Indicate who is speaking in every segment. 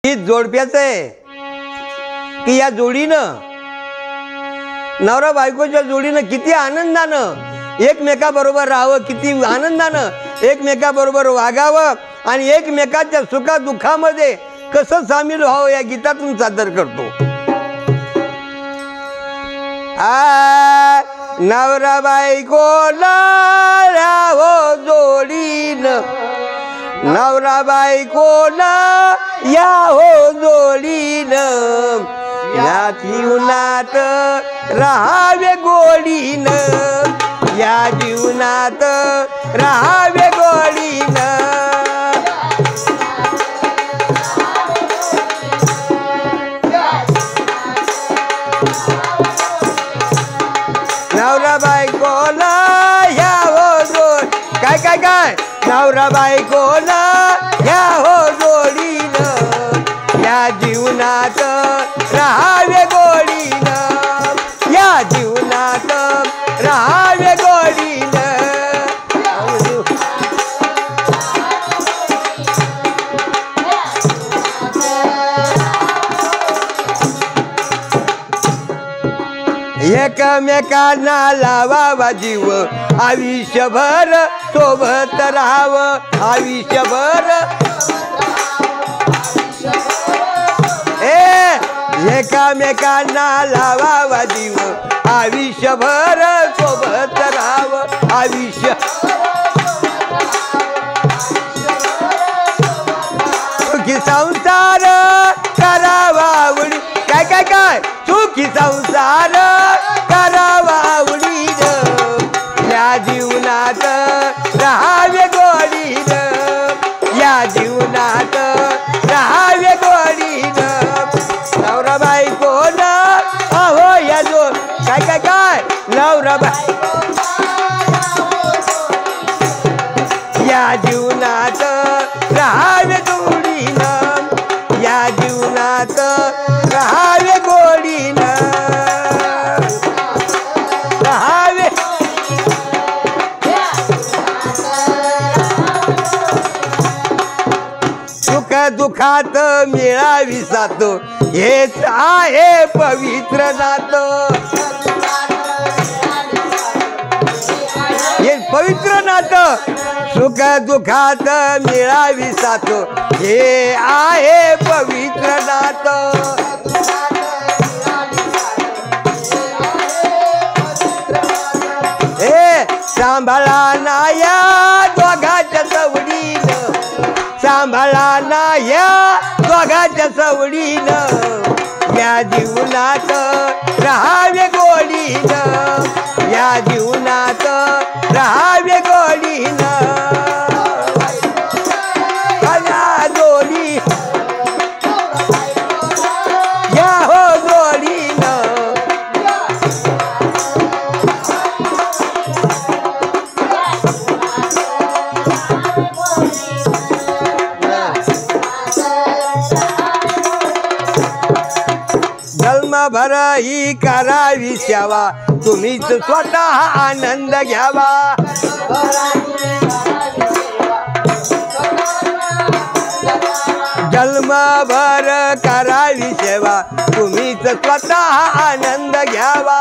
Speaker 1: ही जोडप्याचं आहे की या जोडीनं नवरा बायकोच्या जोडीनं किती आनंदानं एकमेकाबरोबर राहावं, किती आनंदानं एकमेकाबरोबर वागावं आणि एकमेकाच्या सुखा दुःखामध्ये कसं सामील व्हावं या गीतातून सादर करतो। नवरा बायकोला राहो जोडीनं, नवरा बायकोला या हो जोडीनं, या जीवनात राहावे गोडीनं, या जीवनात राहावे गोडीनं। नवरा बायकोला या हो जोड काय काय काय नवरा बायकोला या हो जोडीनं, या जीवनात राहावे गोडीनं, या जीवनात राहावे गोडीनं। एकमेकांना लावावा जीव, आयुष्यभर सोबत राहावं, आयुष्यभर एकमेकांना लावावा जीव, आयुष्यभर सोबत राहावं, आयुष्य सुखी संसार करावा उडी काय काय काय सुखी संसार करावा उडीनं, या जीवनात राहावे गोडीनं, या जीवनात राहावे गोडीनं। नवरा बायकोनं अहो या जो काय काय काय नवरा बायको या जीवनात राहावे गोडीनं, या जीवनात राहावे गोडीनं, राहावे सुख दुःखात मिळावी साथ, हेच आहे पवित्र नातं, हे पवित्र नातं सुख दुःखात मिळावी साथ, हे आहे पवित्र नातं। हे सांभाळा ना या दोघाच्या सवडीनं, सांभाळा ना या दोघाच्या सवडीनं, या जीवनात राहावे गोडीनं, या जीवनात राहावे गोडीनं। जोडी या हो जोडीनं, जन्मभर ही करावी सेवा, तुम्हीच स्वतः आनंद घ्यावा, जन्मभर करावी सेवा, तुम्हीच स्वतः आनंद घ्यावा।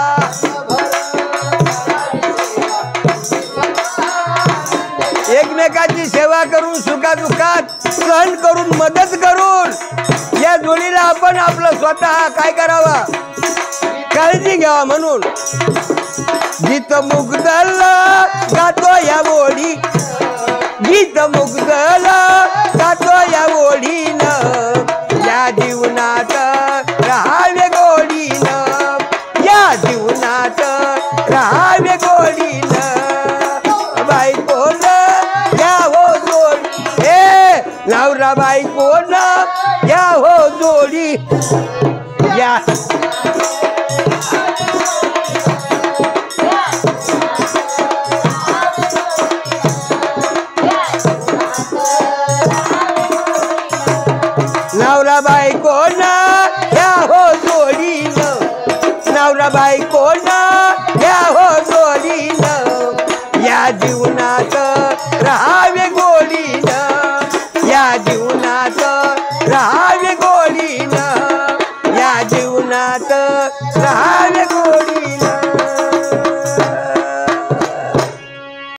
Speaker 1: एकमेकाची सेवा करून सुखादुःखात सहन करून मदत करून या जोडीला आपण आपलं स्वतः काय करावा काळजी घ्यावा। म्हणून गीत मुग्धल गातो या ओढी, गीत मुग्धल गातो या ओढीनं, या जीवनात राहावे गोडीनं, या जीवनात राहावे गोडीनं। बायकोनं या हो जोडी नवरा बायकोनं या हो जोडी या नवरा बायकोनं या हो जोडीनं, नवरा बायकोनं या हो जोडीनं, या जीवनात राहावे गोडीनं, या जीवनात राहावे गोडीनं। राहावे